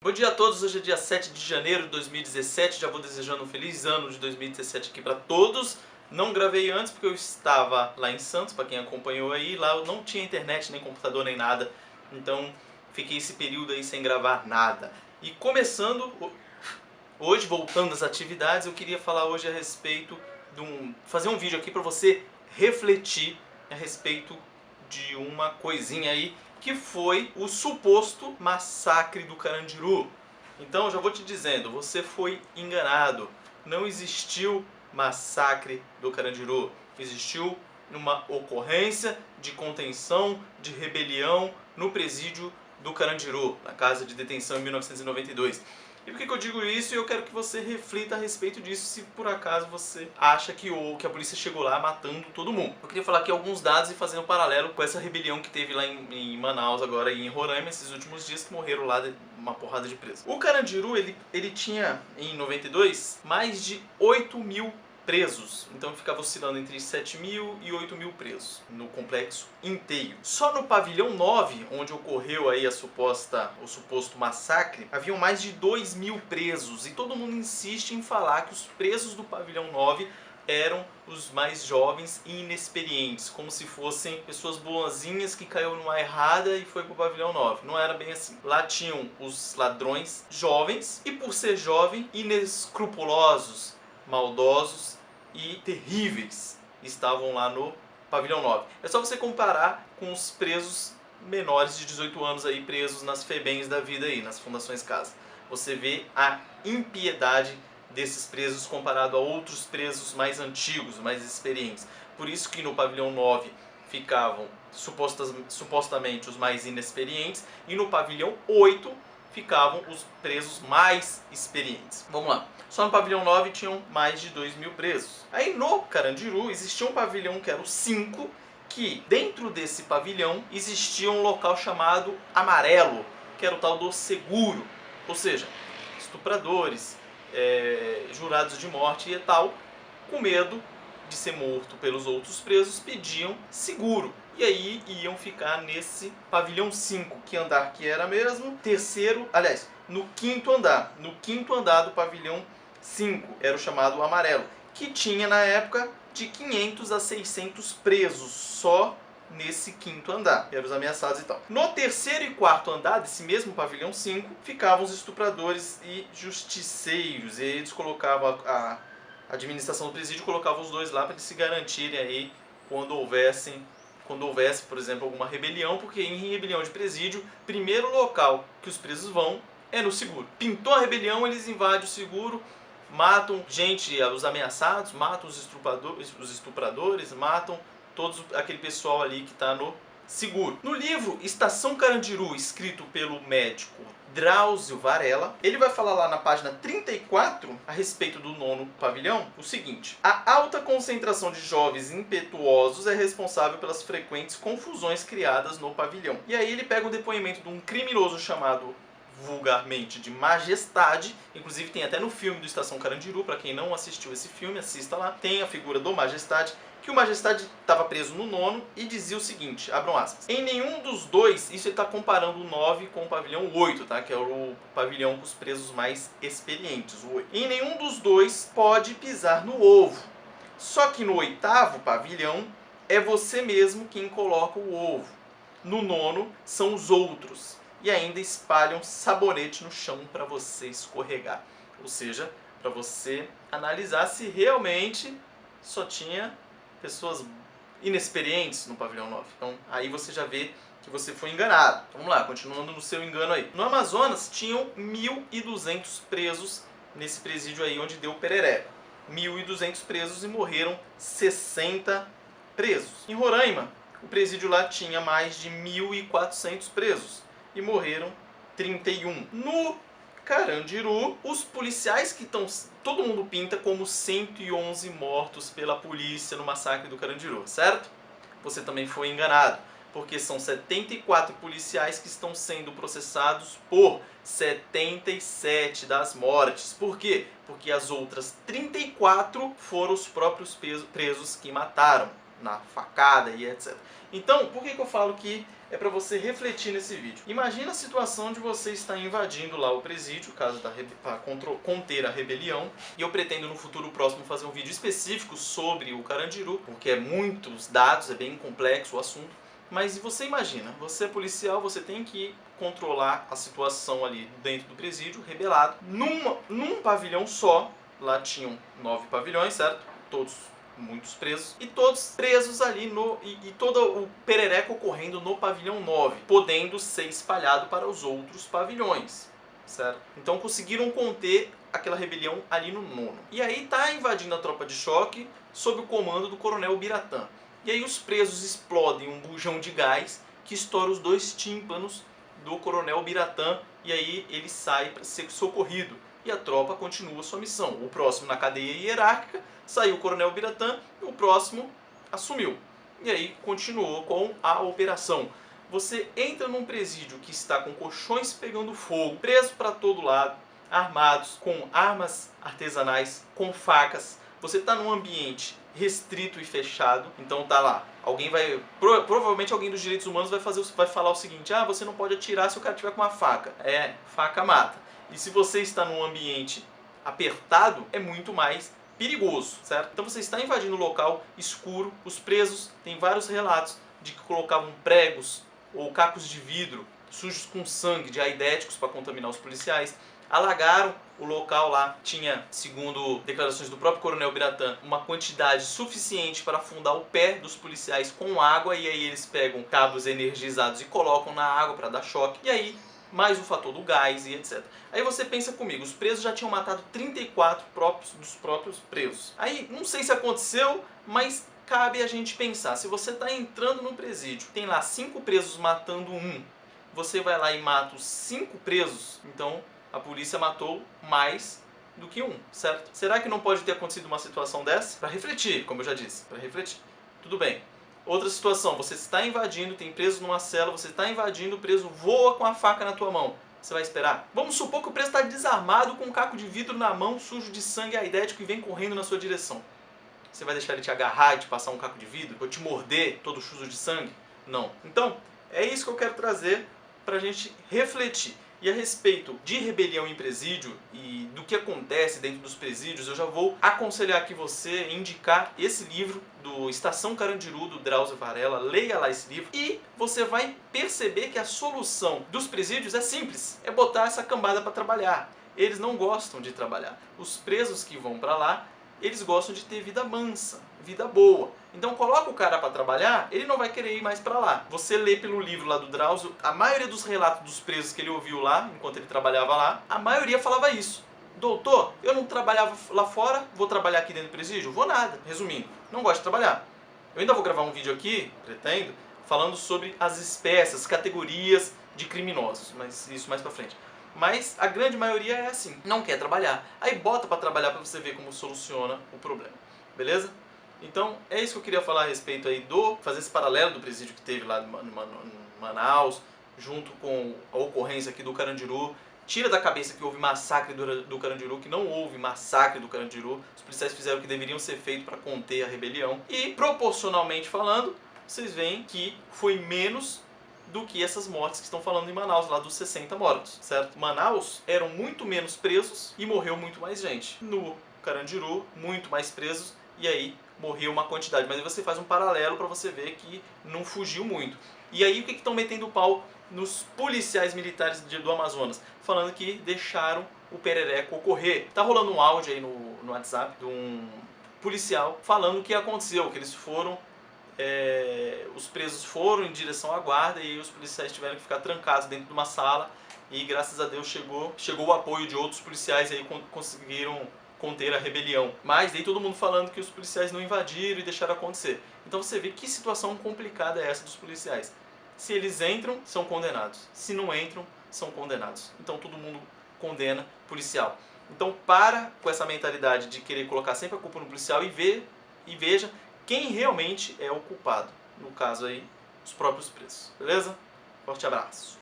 Bom dia a todos, hoje é dia 7 de janeiro de 2017, já vou desejando um feliz ano de 2017 aqui para todos. Não gravei antes porque eu estava lá em Santos, para quem acompanhou aí, lá eu não tinha internet, nem computador, nem nada, então fiquei esse período aí sem gravar nada. E começando, hoje, voltando às atividades, eu queria falar hoje a respeito de fazer um vídeo aqui para você refletir a respeito de uma coisinha aí, que foi o suposto massacre do Carandiru. Então já vou te dizendo, você foi enganado. Não existiu massacre do Carandiru. Existiu uma ocorrência de contenção, de rebelião no presídio do Carandiru, na casa de detenção em 1992. E por que eu digo isso? E eu quero que você reflita a respeito disso, se por acaso você acha que a polícia chegou lá matando todo mundo. Eu queria falar aqui alguns dados e fazer um paralelo com essa rebelião que teve lá em Manaus, agora em Roraima, esses últimos dias, que morreram lá uma porrada de presos. O Carandiru, ele tinha, em 92, mais de 8.000 presos, então ficava oscilando entre 7.000 e 8.000 presos no complexo inteiro. Só no pavilhão 9, onde ocorreu aí o suposto massacre, haviam mais de 2.000 presos, e todo mundo insiste em falar que os presos do pavilhão 9 eram os mais jovens e inexperientes, como se fossem pessoas boazinhas que caiu numa errada e foi pro pavilhão 9. Não era bem assim. Lá tinham os ladrões jovens e, por ser jovem, inescrupulosos, maldosos e terríveis estavam lá no pavilhão 9. É só você comparar com os presos menores de 18 anos aí presos nas FEBEMs da vida aí, nas Fundações Casa. Você vê a impiedade desses presos comparado a outros presos mais antigos, mais experientes. Por isso que no pavilhão 9 ficavam supostamente os mais inexperientes, e no pavilhão 8 ficavam os presos mais experientes. Vamos lá. Só no pavilhão 9 tinham mais de 2.000 presos. Aí no Carandiru existia um pavilhão que era o 5, que dentro desse pavilhão existia um local chamado Amarelo, que era o tal do seguro. Ou seja, estupradores, jurados de morte e tal, com medo de ser morto pelos outros presos, pediam seguro. E aí iam ficar nesse pavilhão 5, que andar que era mesmo? Terceiro, aliás, no quinto andar. No quinto andar do pavilhão 5, era o chamado Amarelo, que tinha na época de 500 a 600 presos, só nesse quinto andar, eram os ameaçados e tal. No terceiro e quarto andar desse mesmo pavilhão 5, ficavam os estupradores e justiceiros, e eles colocavam a administração do presídio colocava os dois lá para eles se garantirem aí quando houvesse, por exemplo, alguma rebelião, porque em rebelião de presídio, primeiro local que os presos vão é no seguro. Pintou a rebelião, eles invadem o seguro, matam gente, os ameaçados, matam os estupradores, matam todo aquele pessoal ali que está no seguro. No livro Estação Carandiru, escrito pelo médico Drauzio Varela, ele vai falar lá na página 34, a respeito do 9º pavilhão, o seguinte: a alta concentração de jovens impetuosos é responsável pelas frequentes confusões criadas no pavilhão. E aí ele pega um depoimento de um criminoso chamado vulgarmente de Majestade, inclusive tem até no filme do Estação Carandiru, para quem não assistiu esse filme, assista lá, tem a figura do Majestade, que o Majestade estava preso no 9º e dizia o seguinte, abram aspas: em nenhum dos dois, isso ele está comparando o 9 com o pavilhão 8, tá? Que é o pavilhão com os presos mais experientes, o 8. Em nenhum dos dois pode pisar no ovo, só que no 8º pavilhão é você mesmo quem coloca o ovo, no 9º são os outros, e ainda espalham sabonete no chão para você escorregar. Ou seja, para você analisar se realmente só tinha pessoas inexperientes no pavilhão 9. Então aí você já vê que você foi enganado. Vamos lá, continuando no seu engano aí. No Amazonas tinham 1.200 presos nesse presídio aí onde deu perereca. 1.200 presos e morreram 60 presos. Em Roraima, o presídio lá tinha mais de 1.400 presos e morreram 31. No Carandiru, os policiais que estão... todo mundo pinta como 111 mortos pela polícia no massacre do Carandiru, certo? Você também foi enganado, porque são 74 policiais que estão sendo processados por 77 das mortes. Por quê? Porque as outras 34 foram os próprios presos que mataram, na facada e etc. Então, por que eu falo que é para você refletir nesse vídeo. Imagina a situação de você estar invadindo lá o presídio, para conter a rebelião, e eu pretendo no futuro próximo fazer um vídeo específico sobre o Carandiru, porque é muitos dados, é bem complexo o assunto. Mas você imagina, você é policial, você tem que controlar a situação ali dentro do presídio, rebelado, num pavilhão só. Lá tinham 9 pavilhões, certo? Todos muitos presos, e todos presos ali e todo o perereco ocorrendo no pavilhão 9, podendo ser espalhado para os outros pavilhões, certo? Então conseguiram conter aquela rebelião ali no 9º. E aí tá invadindo a tropa de choque sob o comando do coronel Biratã. E aí os presos explodem um bujão de gás que estoura os 2 tímpanos do coronel Biratã, e aí ele sai para ser socorrido. E a tropa continua sua missão. O próximo na cadeia hierárquica saiu o coronel Biratã, e o próximo assumiu. E aí continuou com a operação. Você entra num presídio que está com colchões pegando fogo, preso para todo lado, armados, com armas artesanais, com facas. Você está num ambiente restrito e fechado, então tá lá. Provavelmente alguém dos direitos humanos vai falar o seguinte: ah, você não pode atirar se o cara tiver com uma faca. É, faca mata. E se você está num ambiente apertado, é muito mais perigoso, certo? Então você está invadindo um local escuro. Os presos, tem vários relatos de que colocavam pregos ou cacos de vidro sujos com sangue de aidéticos para contaminar os policiais. Alagaram o local lá, tinha, segundo declarações do próprio coronel Biratã, uma quantidade suficiente para afundar o pé dos policiais com água, e aí eles pegam cabos energizados e colocam na água para dar choque, e aí mais o fator do gás e etc. Aí você pensa comigo, os presos já tinham matado 34 dos próprios presos. Aí não sei se aconteceu, mas cabe a gente pensar, se você está entrando no presídio, tem lá 5 presos matando um, você vai lá e mata os 5 presos, então a polícia matou mais do que um, certo? Será que não pode ter acontecido uma situação dessa? Para refletir, como eu já disse, para refletir. Tudo bem. Outra situação, você está invadindo, tem preso numa cela, você está invadindo, o preso voa com a faca na tua mão. Você vai esperar? Vamos supor que o preso está desarmado com um caco de vidro na mão, sujo de sangue aidético, e vem correndo na sua direção. Você vai deixar ele te agarrar e te passar um caco de vidro? Ou te morder todo sujo de sangue? Não. Então, é isso que eu quero trazer para a gente refletir. E a respeito de rebelião em presídio e do que acontece dentro dos presídios, eu já vou aconselhar aqui você indicar esse livro do Estação Carandiru, do Drauzio Varela. Leia lá esse livro e você vai perceber que a solução dos presídios é simples. É botar essa cambada para trabalhar. Eles não gostam de trabalhar. Os presos que vão para lá, eles gostam de ter vida mansa, vida boa. Então coloca o cara para trabalhar, ele não vai querer ir mais para lá. Você lê pelo livro lá do Drauzio, a maioria dos relatos dos presos que ele ouviu lá, enquanto ele trabalhava lá, a maioria falava isso. Doutor, eu não trabalhava lá fora, vou trabalhar aqui dentro do presídio? Vou nada. Resumindo, não gosto de trabalhar. Eu ainda vou gravar um vídeo aqui, pretendo, falando sobre as espécies, categorias de criminosos, mas isso mais pra frente. Mas a grande maioria é assim, não quer trabalhar. Aí bota pra trabalhar pra você ver como soluciona o problema, beleza? Então é isso que eu queria falar a respeito aí fazer esse paralelo do presídio que teve lá em Manaus, junto com a ocorrência aqui do Carandiru. Tira da cabeça que houve massacre do Carandiru, que não houve massacre do Carandiru. Os policiais fizeram o que deveriam ser feito para conter a rebelião. E, proporcionalmente falando, vocês veem que foi menos do que essas mortes que estão falando em Manaus, lá dos 60 mortos, certo? Manaus eram muito menos presos e morreu muito mais gente. No Carandiru, muito mais presos e aí morreu uma quantidade. Mas aí você faz um paralelo para você ver que não fugiu muito. E aí o que estão metendo o pau nos policiais militares do Amazonas? Falando que deixaram o perereco ocorrer. Tá rolando um áudio aí no WhatsApp de um policial falando o que aconteceu, que eles foram... os presos foram em direção à guarda e os policiais tiveram que ficar trancados dentro de uma sala e graças a Deus chegou o apoio de outros policiais e aí conseguiram conter a rebelião. Mas aí todo mundo falando que os policiais não invadiram e deixaram acontecer. Então você vê que situação complicada é essa dos policiais. Se eles entram, são condenados. Se não entram, são condenados. Então todo mundo condena policial. Então para com essa mentalidade de querer colocar sempre a culpa no policial e veja quem realmente é o culpado. No caso aí, os próprios presos. Beleza? Forte abraço.